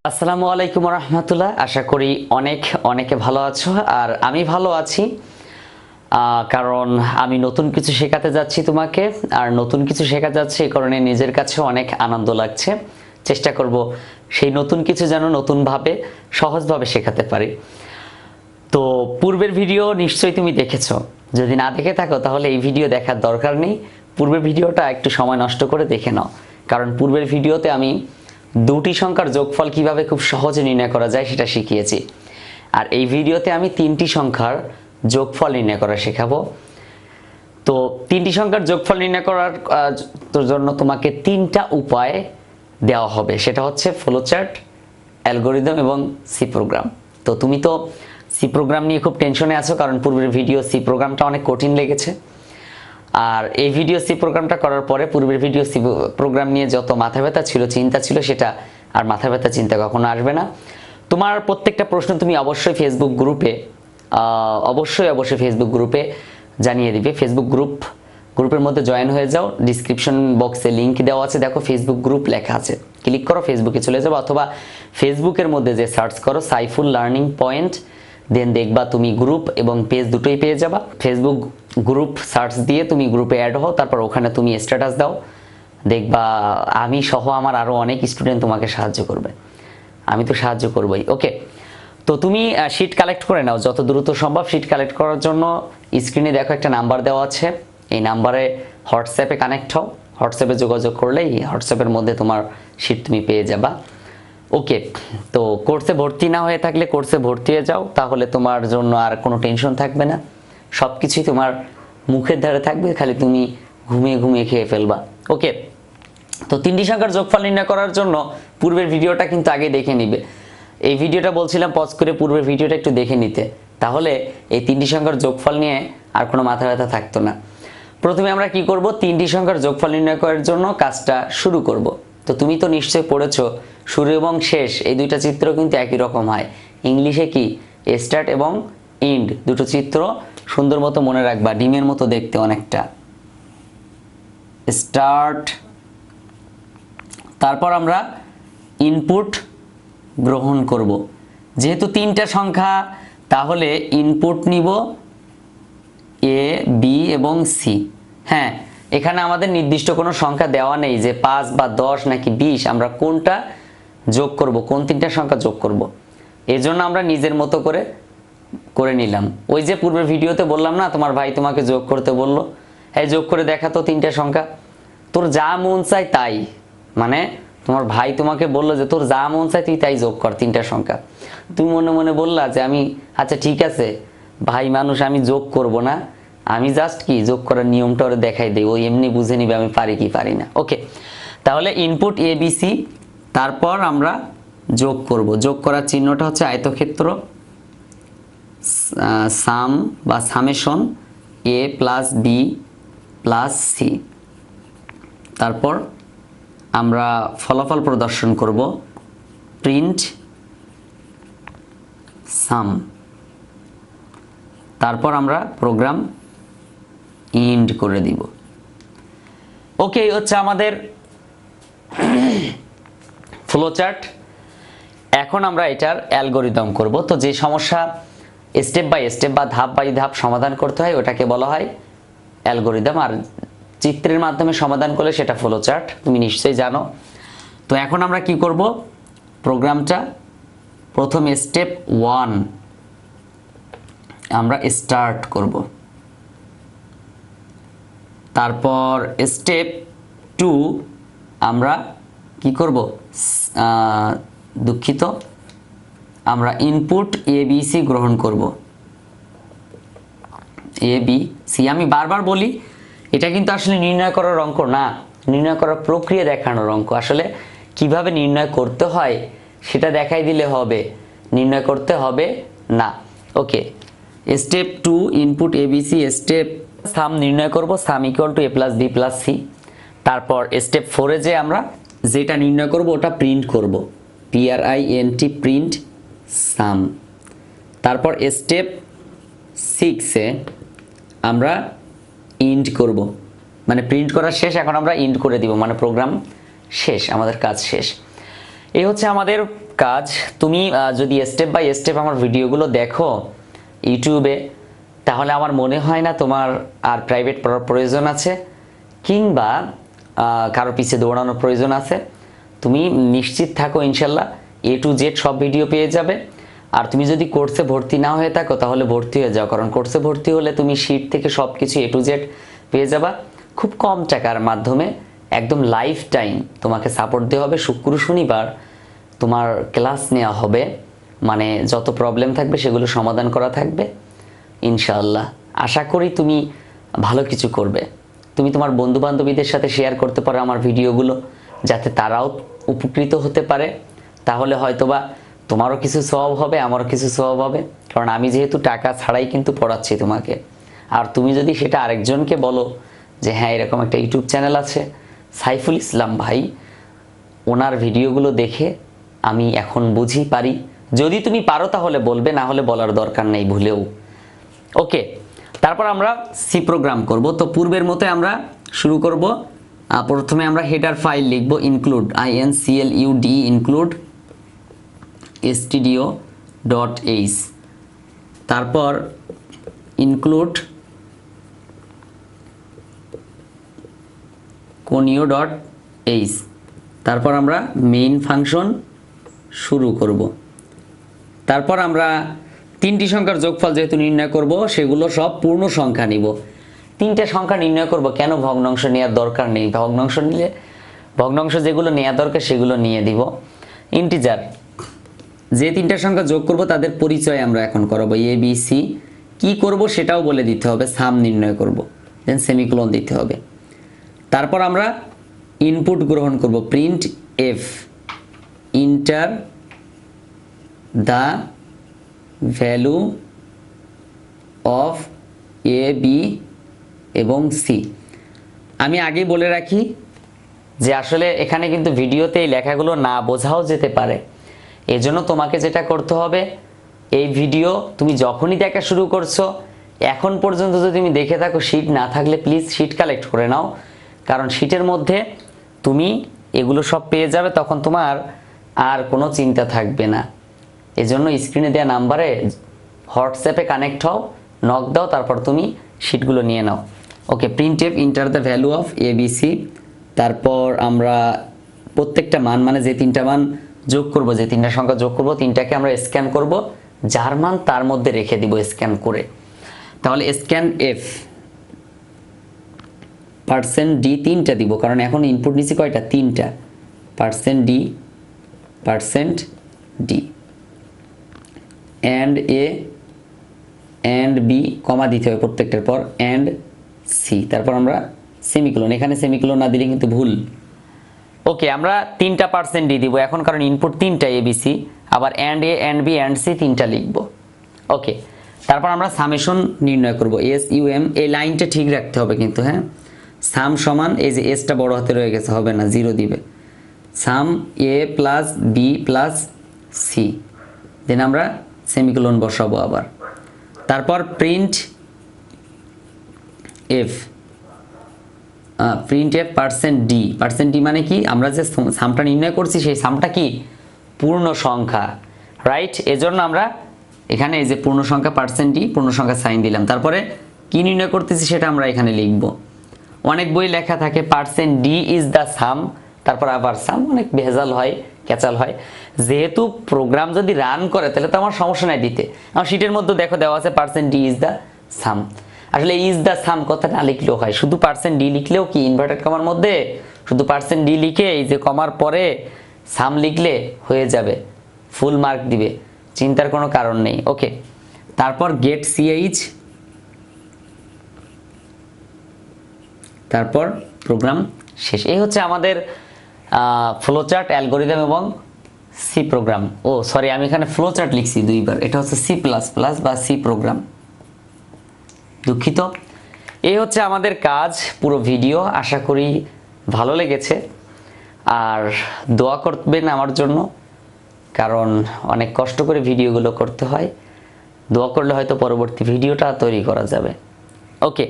আসসালামু আলাইকুম রহমতুল্লাহ। আশা করি অনেকে ভালো আছো আর আমি ভালো আছি, কারণ আমি নতুন কিছু শেখাতে যাচ্ছি তোমাকে। আর নতুন কিছু শেখাতে যাচ্ছি এই কারণে নিজের কাছে অনেক আনন্দ লাগছে। চেষ্টা করব সেই নতুন কিছু যেন নতুনভাবে সহজভাবে শেখাতে পারি। তো পূর্বের ভিডিও নিশ্চয়ই তুমি দেখেছো, যদি না দেখে থাকো তাহলে এই ভিডিও দেখার দরকার নেই। পূর্বের ভিডিওটা একটু সময় নষ্ট করে দেখে নাও, কারণ পূর্বের ভিডিওতে আমি দুটি সংখ্যার যোগফল কিভাবে খুব সহজে নির্ণয় করা যায় সেটা শিখিয়েছি। আর এই ভিডিওতে আমি তিনটি সংখ্যার যোগফল নির্ণয় করা শেখাবো। তো তিনটি সংখ্যার যোগফল নির্ণয় করার জন্য তোমাকে তিনটা উপায় দেওয়া হবে, সেটা হচ্ছে ফ্লোচার্ট, অ্যালগোরিদম এবং সি প্রোগ্রাম। তো তুমি তো সি প্রোগ্রাম নিয়ে খুব টেনশনে আছো, কারণ পূর্বের ভিডিও সি প্রোগ্রামটা অনেক কঠিন লেগেছে। আর এই ভিডিও সি প্রোগ্রামটা করার পরে পূর্বের ভিডিও সি প্রোগ্রাম নিয়ে যত মাথা ব্যথা ছিল, চিন্তা ছিল, সেটা আর মাথা ব্যথা চিন্তা কখনো আসবে না। তোমার প্রত্যেকটা প্রশ্ন তুমি অবশ্যই ফেসবুক গ্রুপে ফেসবুক গ্রুপে জানিয়ে দিবে। ফেসবুক গ্রুপের মধ্যে জয়েন হয়ে যাও। ডিসক্রিপশন বক্সে লিংক দেওয়া আছে, দেখো ফেসবুক গ্রুপ লেখা আছে, ক্লিক করো, ফেসবুকে চলে যাবো। অথবা ফেসবুকের মধ্যে যে সার্চ করো সাইফুল লার্নিং পয়েন্ট, দেন দেখবা তুমি গ্রুপ এবং পেজ দুটোই পেয়ে যাবা। ফেসবুক গ্রুপ সার্চ দিয়ে তুমি গ্রুপে অ্যাড হও, তারপর ওখানে তুমি স্ট্যাটাস দাও, দেখবা আমি সহ আমার আরও অনেক স্টুডেন্ট তোমাকে সাহায্য করবে। আমি তো সাহায্য করবই। ওকে, তো তুমি শিট কালেক্ট করে নাও যত দ্রুত সম্ভব। শিট কালেক্ট করার জন্য স্ক্রিনে দেখো একটা নাম্বার দেওয়া আছে, এই নাম্বারে হোয়াটসঅ্যাপে কানেক্ট হও। হোয়াটসঅ্যাপে যোগাযোগ করলেই হোয়াটসঅ্যাপের মধ্যে তোমার শিট তুমি পেয়ে যাবা। ওকে, তো কোর্সে ভর্তি না হয়ে থাকলে কোর্সে ভর্তি হয়ে যাও, তাহলে তোমার জন্য আর কোনো টেনশন থাকবে না। সব কিছুই তোমার মুখের ধারে থাকবে, খালি তুমি ঘুমিয়ে খেয়ে ফেলবা। ওকে, তো তিনটি সংখ্যার যোগফল নির্ণয় করার জন্য পূর্বের ভিডিওটা কিন্তু আগে দেখে নিবে। এই ভিডিওটা বলছিলাম পজ করে পূর্বের ভিডিওটা একটু দেখে নিতে, তাহলে এই তিনটি সংখ্যার যোগফল নিয়ে আর কোনো মাথা ব্যথা থাকতো না। প্রথমে আমরা কি করব, তিনটি সংখ্যার যোগফল নির্ণয় করার জন্য কাজটা শুরু করব। তো তুমি তো নিশ্চয়ই পড়েছো শুরু এবং শেষ এই দুইটা চিত্র কিন্তু একই রকম হয়। ইংলিশে কি স্টার্ট এবং এন্ড দুটো চিত্র সুন্দর মতো মনে রাখবা, ডিমের মতো দেখতে অনেকটা। স্টার্ট, তারপর আমরা ইনপুট গ্রহণ করব। যেহেতু তিনটা সংখ্যা, তাহলে ইনপুট নিব এ, বি এবং সি। হ্যাঁ, এখানে আমাদের নির্দিষ্ট কোনো সংখ্যা দেওয়া নেই যে 5 বা 10 নাকি 20 আমরা কোনটা যোগ করব, কোন তিনটা সংখ্যা যোগ করব। এর জন্য আমরা নিজের মতো করে নিলাম। ওই যে পূর্বের ভিডিওতে বললাম না, তোমার ভাই তোমাকে যোগ করতে বললো, হ্যাঁ যোগ করে দেখা তো তিনটা সংখ্যা। তোর যা মন চায় তাই, মানে তোমার ভাই তোমাকে বললো যে তোর যা মন চায় তুই তাই যোগ কর তিনটা সংখ্যা। তুমি মনে মনে বললা যে আমি আচ্ছা ঠিক আছে ভাই মানুষ, আমি যোগ করব না, আমি জাস্ট কি যোগ করার নিয়মটা ওরা দেখাই দেই, ওই এমনি বুঝে নিবে আমি পারি কি পারি না। ওকে, তাহলে ইনপুট এ বি সি, তারপর আমরা যোগ করব। যোগ করার চিহ্নটা হচ্ছে আয়তক্ষেত্র, সাম বা সামেশন এ প্লাস বি প্লাস সি। তারপর আমরা ফলাফল প্রদর্শন করব, প্রিন্ট সাম। তারপর আমরা প্রোগ্রাম এন্ড করে দিব। ওকে, হচ্ছে আমাদের ফ্লোচার্ট। এখন আমরা এটার অ্যালগোরিদম করব। তো যে সমস্যা স্টেপ বাই স্টেপ বা ধাপ বাই ধাপ সমাধান করতে হয় ওটাকে বলা হয় অ্যালগোরিদম, আর চিত্রের মাধ্যমে সমাধান করলে সেটা ফ্লোচার্ট, তুমি নিশ্চয়ই জানো। তো এখন আমরা কি করব, প্রোগ্রামটা প্রথম স্টেপ 1 আমরা স্টার্ট করব। তারপর স্টেপ 2 আমরা কি করব, দুঃখিত, আমরা ইনপুট এ বি সি গ্রহণ করব। এ বি সি, আমি বারবার বলি এটা কিন্তু আসলে নির্ণয় করার অঙ্ক না, নির্ণয় করার প্রক্রিয়া দেখানোর অঙ্ক। আসলে কিভাবে নির্ণয় করতে হয় সেটা দেখাই দিলে হবে, নির্ণয় করতে হবে না। Okay, step 2 input A B C. Step sum নির্ণয় করব, sum equal to A plus B plus C. তারপর স্টেপ 4-এ যে আমরা যেটা নির্ণয় করব ওটা প্রিন্ট করব, PRINT, প্রিন্ট সাম। তারপর স্টেপ 6-এ আমরা ইন্ড করব, মানে প্রিন্ট করা শেষ, এখন আমরা ইন্ড করে দিব, মানে প্রোগ্রাম শেষ, আমাদের কাজ শেষ। এই হচ্ছে আমাদের কাজ। তুমি যদি স্টেপ বাই স্টেপ আমার ভিডিওগুলো দেখো ইউটিউবে, তাহলে আমার মনে হয় না তোমার আর প্রাইভেট পড়ার প্রয়োজন আছে কিংবা কারো পিছিয়ে দৌড়ানোর প্রয়োজন আছে। তুমি নিশ্চিত থাকো ইনশাল্লাহ A to Z সব ভিডিও পেয়ে যাবে। আর তুমি যদি কোর্সে ভর্তি না হয়ে থাকো তাহলে ভর্তি হয়ে যাও, কারণ কোর্সে ভর্তি হলে তুমি শীট থেকে সব কিছু A to Z পেয়ে যাবা খুব কম টাকার মাধ্যমে। একদম লাইফ টাইম তোমাকে সাপোর্ট দেওয়া হবে। শুক্র শনিবার তোমার ক্লাস নেওয়া হবে, মানে যত প্রবলেম থাকবে সেগুলো সমাধান করা থাকবে ইনশাআল্লাহ। আশা করি তুমি ভালো কিছু করবে। তুমি তোমার বন্ধু বান্ধবীদের সাথে শেয়ার করতে পারো আমার ভিডিওগুলো, যাতে তারাও উপকৃত হতে পারে। তাহলে হয়তোবা তোমারও কিছু সওয়াব হবে, আমারও কিছু সওয়াব হবে, কারণ আমি যেহেতু টাকা ছাড়াই কিন্তু পড়াচ্ছি তোমাকে। আর তুমি যদি সেটা আরেকজনকে বলো যে হ্যাঁ এরকম একটা ইউটিউব চ্যানেল আছে সাইফুল ইসলাম ভাই, ওনার ভিডিওগুলো দেখে আমি এখন বুঝি পারি, যদি তুমি পারো তাহলে বলবে, না হলে বলার দরকার নেই ভুলেও। ওকে, তারপর আমরা সি প্রোগ্রাম করব। তো পূর্বের মতো আমরা শুরু করব। প্রথমে আমরা হেডার ফাইল লিখব, ইনক্লুড INCLUD ইনক্লুড stdio.h, তারপর ইনক্লুড conio.h, তারপর আমরা মেইন ফাংশন শুরু করব। তারপর আমরা তিনটি সংখ্যার যোগফল যেহেতু নির্ণয় করব, সেগুলো সব পূর্ণ সংখ্যা নিব। তিনটে সংখ্যা নির্ণয় করব, কেন ভগ্নাংশ নেওয়ার দরকার নেই। ভগ্নাংশ নিলে ভগ্নাংশ যেগুলো নেওয়া দরকার সেগুলো নিয়ে দিব। ইন্টিজার যে তিনটা সংখ্যা যোগ করব তাদের পরিচয় আমরা এখন করাবো। ABC কি করব সেটাও বলে দিতে হবে, সাম নির্ণয় করব, দেন সেমিকোলন দিতে হবে। তারপর আমরা ইনপুট গ্রহণ করব, print F enter the value of A B এবং C। আমি আগেই বলে রাখি যে আসলে এখানে কিন্তু ভিডিওতে এই লেখাগুলো না বোঝাও যেতে পারে। এজন্য তোমাকে যেটা করতে হবে, এই ভিডিও তুমি যখনই দেখা শুরু করছো এখন পর্যন্ত যদি তুমি দেখে থাকো, শীট না থাকলে প্লিজ শীট কালেক্ট করে নাও, কারণ শীটের মধ্যে তুমি এগুলো সব পেয়ে যাবে, তখন তোমার আর কোনো চিন্তা থাকবে না। এজন্য স্ক্রিনে দেওয়া নাম্বারে হোয়াটসঅ্যাপে কানেক্ট হও, নক দাও, তারপর তুমি শীটগুলো নিয়ে নাও। Okay, print F enter the value of ABC। তারপর আমরা প্রত্যেকটা মান, মানে যে তিনটা মান যোগ করব, যে তিনটা সংখ্যা যোগ করব, তিনটাকে আমরা স্ক্যান করব, যার মান তার মধ্যে রেখে দিব স্ক্যান করে। তাহলে স্ক্যান এফ %d তিনটা দিব, কারণ এখন ইনপুট নিচ্ছি কয়টা, তিনটা। %d %d and A and B কমা দিতে হবে প্রত্যেকটার পর, and C, তারপর আমরা সেমিকোলন। এখানে সেমিকোলন না দিলে কিন্তু ভুল। ওকে, আমরা তিনটা %d দিব এখন, কারণ ইনপুট তিনটা ABC, আবার and A and B and C তিনটা লিখব। ওকে, তারপর আমরা সামেশন নির্ণয় করব, SUM। এই লাইনটা ঠিক রাখতে হবে কিন্তু, হ্যাঁ। সাম সমান, এই যে এসটা বড় হাতে রয়ে গেছে, হবে না, 0 দিবে। সাম A plus B plus C, দেন আমরা সেমিকোলন বসাবো আবার। তারপর প্রিন্ট এফ %d %d মানে কি, আমরা যে সামটা নির্ণয় করছি সেই সামটা কি পূর্ণ সংখ্যা, রাইট। এজন্য আমরা এখানে এই যে পূর্ণ সংখ্যা %d পূর্ণ সংখ্যা সাইন দিলাম। তারপরে কি নির্ণয় করতেছি সেটা আমরা এখানে লিখব। অনেক বই লেখা থাকে %d ইজ দ্য সাম, তারপর আবার সাম, অনেক ভেজাল হয়, ক্যাচাল হয়। যেহেতু প্রোগ্রাম যদি রান করে তাহলে তো আমার সমস্যা নাই দিতে। আমার শীটের মধ্যে দেখো দেওয়া আছে %d ইজ দ্য সাম। আসলে ইজ দ্য সাম কথা না লিখলেও হয়, শুধু %d লিখলেও কি ইনভার্টেড কমার মধ্যে শুধু %d লিখে এই যে কমার পরে সাম লিখলে হয়ে যাবে, ফুল মার্ক দিবে, চিন্তার কোনো কারণ নেই। ওকে, তারপর গেট CH, তারপর প্রোগ্রাম শেষ। এই হচ্ছে আমাদের ফ্লোচার্ট, অ্যালগোরিদম এবং সি প্রোগ্রাম। ও সরি, আমি এখানে ফ্লোচার্ট লিখছি দুইবার, এটা হচ্ছে C++ বা সি প্রোগ্রাম, দুঃখিত। এই হচ্ছে আমাদের কাজ, পুরো ভিডিও। আশা করি ভালো লেগেছে, আর দোয়া করবেন আমার জন্য, কারণ অনেক কষ্ট করে ভিডিওগুলো করতে হয়। দোয়া করলে হয়তো পরবর্তী ভিডিওটা তৈরি করা যাবে। ওকে,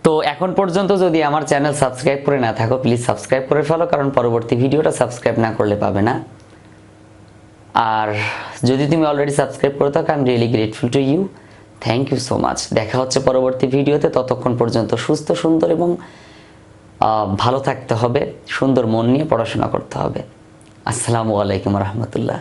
তো এখন পর্যন্ত যদি আমার চ্যানেল সাবস্ক্রাইব করে না থাকো প্লিজ সাবস্ক্রাইব করে ফেলো, কারণ পরবর্তী ভিডিওটা সাবস্ক্রাইব না করলে পাবে না। আর যদি তুমি অলরেডি সাবস্ক্রাইব করে থাকো, I am really grateful to you. Thank you so much. দেখা হচ্ছে পরবর্তী ভিডিওতে। ততক্ষণ পর্যন্ত সুস্থ, সুন্দর এবং ভালো থাকতে হবে, সুন্দর মন নিয়ে পড়াশোনা করতে হবে। আসসালামু আলাইকুম রহমতুল্লাহ।